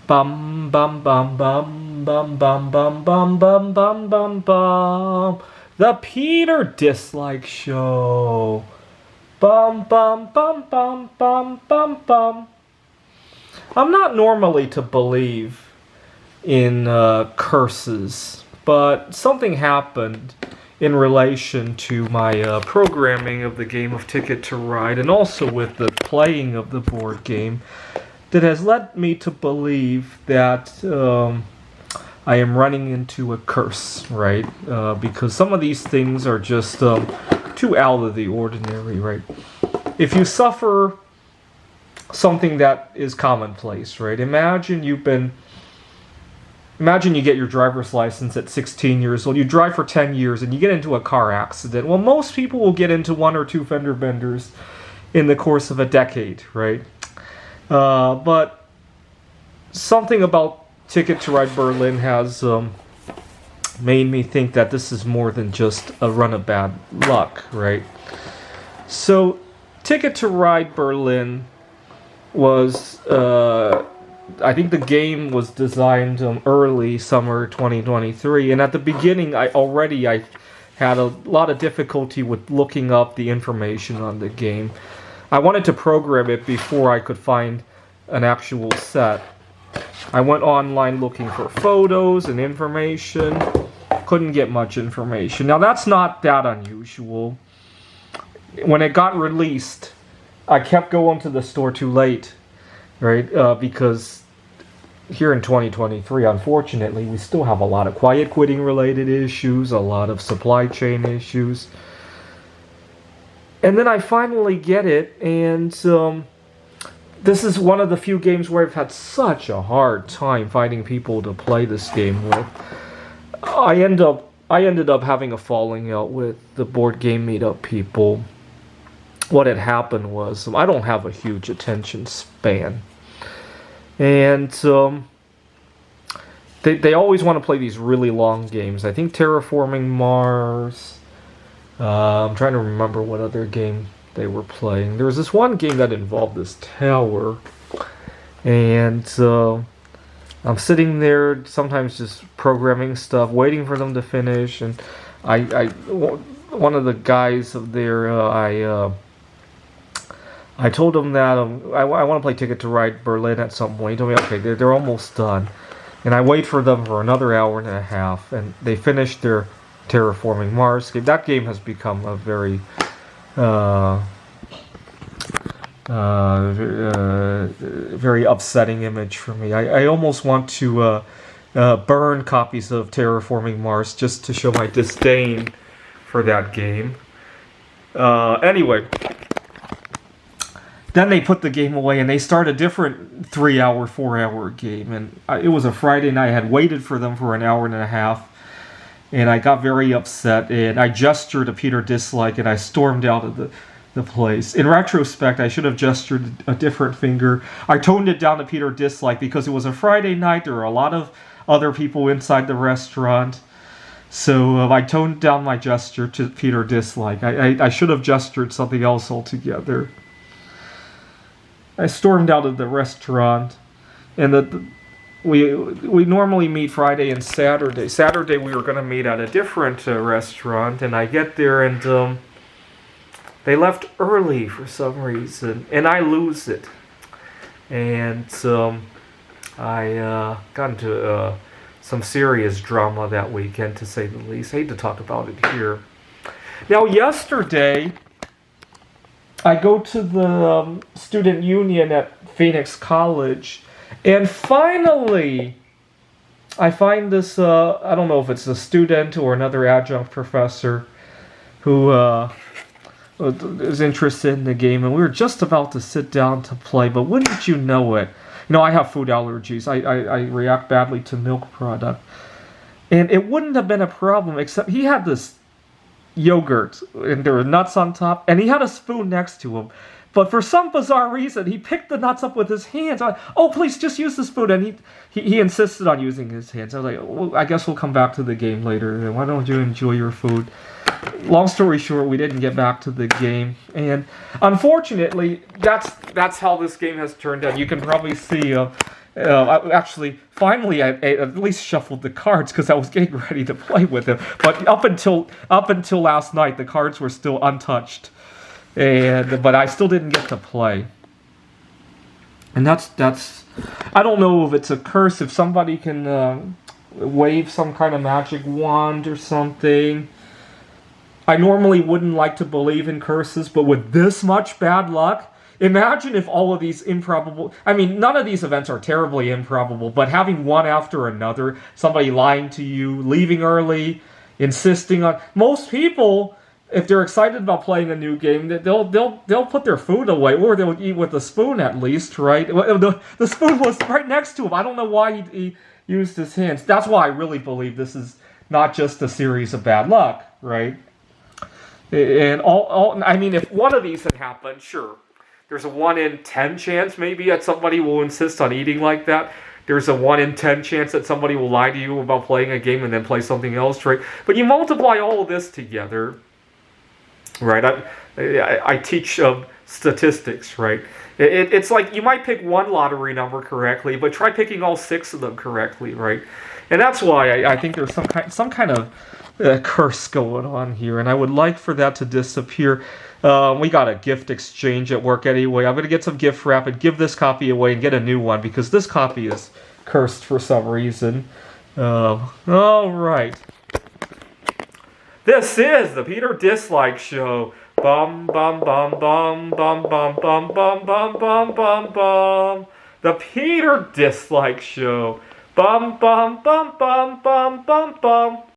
Bum bum bum bum bum bum bum bum bum bum bum bum. The Peter Dislike Show. Bum bum bum bum bum bum bum. I'm not normally to believe in curses, but something happened in relation to my programming of the game of Ticket to Ride and also with the playing of the board game that has led me to believe that I am running into a curse, right? Because some of these things are just too out of the ordinary, right? If you suffer something that is commonplace, right? Imagine you get your driver's license at 16 years old. You drive for 10 years and you get into a car accident. Well, most people will get into one or two fender benders in the course of a decade, right? But something about Ticket to Ride Berlin has made me think that this is more than just a run of bad luck, right? So, Ticket to Ride Berlin was, I think the game was designed early summer 2023, and at the beginning I had a lot of difficulty with looking up the information on the game. I wanted to program it before I could find an actual set. I went online looking for photos and information. Couldn't get much information. Now that's not that unusual. When it got released, I kept going to the store too late, right? Because here in 2023, unfortunately, we still have a lot of quiet quitting related issues, a lot of supply chain issues. And then I finally get it, and this is one of the few games where I've had such a hard time finding people to play this game with. I ended up having a falling out with the board game meetup people. What had happened was I don't have a huge attention span, and they always want to play these really long games. I think Terraforming Mars. I'm trying to remember what other game they were playing. There was this one game that involved this tower, and I'm sitting there sometimes just programming stuff, waiting for them to finish. And one of the guys there, I told him that I want to play Ticket to Ride Berlin at some point. He told me, okay, they're almost done. And I wait for them for another hour and a half, and they finished their Terraforming Mars game. That game has become a very very upsetting image for me. I almost want to burn copies of Terraforming Mars just to show my disdain for that game. Anyway, then they put the game away and they start a different 3-hour, 4-hour game. And it was a Friday night. I had waited for them for an hour and a half. And I got very upset. And I gestured to Peter Dislike and I stormed out of the place. In retrospect, I should have gestured a different finger. I toned it down to Peter Dislike because it was a Friday night. There were a lot of other people inside the restaurant. So I toned down my gesture to Peter Dislike. I should have gestured something else altogether. I stormed out of the restaurant, and we normally meet Friday and Saturday. Saturday we were going to meet at a different restaurant, and I get there and they left early for some reason, and I lose it. And I got into some serious drama that weekend, to say the least. I hate to talk about it here. Now, yesterday, I go to the student union at Phoenix College, and finally, I find this, I don't know if it's a student or another adjunct professor who is interested in the game, and we were just about to sit down to play, but wouldn't you know it, I have food allergies. I react badly to milk product. And it wouldn't have been a problem, except he had this yogurt, and there were nuts on top, and he had a spoon next to him. But for some bizarre reason, he picked the nuts up with his hands. Oh, please, just use the spoon. And he insisted on using his hands. I was like, well, I guess we'll come back to the game later. Why don't you enjoy your food? long story short, we didn't get back to the game, and unfortunately, that's how this game has turned out. You can probably see. Actually, finally, I at least shuffled the cards because I was getting ready to play with him. But up until last night, the cards were still untouched, but I still didn't get to play. And that's I don't know if it's a curse. If somebody can wave some kind of magic wand or something. I normally wouldn't like to believe in curses, but with this much bad luck, imagine if all of these improbable... I mean, none of these events are terribly improbable, but having one after another, somebody lying to you, leaving early, insisting on... Most people, if they're excited about playing a new game, they'll put their food away, or they'll eat with a spoon at least, right? The spoon was right next to him. I don't know why he used his hands. That's why I really believe this is not just a series of bad luck, right? And I mean, if one of these had happened, sure. There's a 1 in 10 chance maybe that somebody will insist on eating like that. There's a 1 in 10 chance that somebody will lie to you about playing a game and then play something else, right? But you multiply all of this together, right? I teach statistics, right? It's like you might pick one lottery number correctly, but try picking all 6 of them correctly, right? And that's why I think there's some kind of curse going on here, and I would like for that to disappear. We got a gift exchange at work anyway. I'm going to get some gift wrap and give this copy away and get a new one because this copy is cursed for some reason. All right. This is the Peter Dislike Show. Bum bum bum bum bum bum bum bum bum bum bum bum. The Peter Dislike Show. Bum bum bum bum bum bum bum.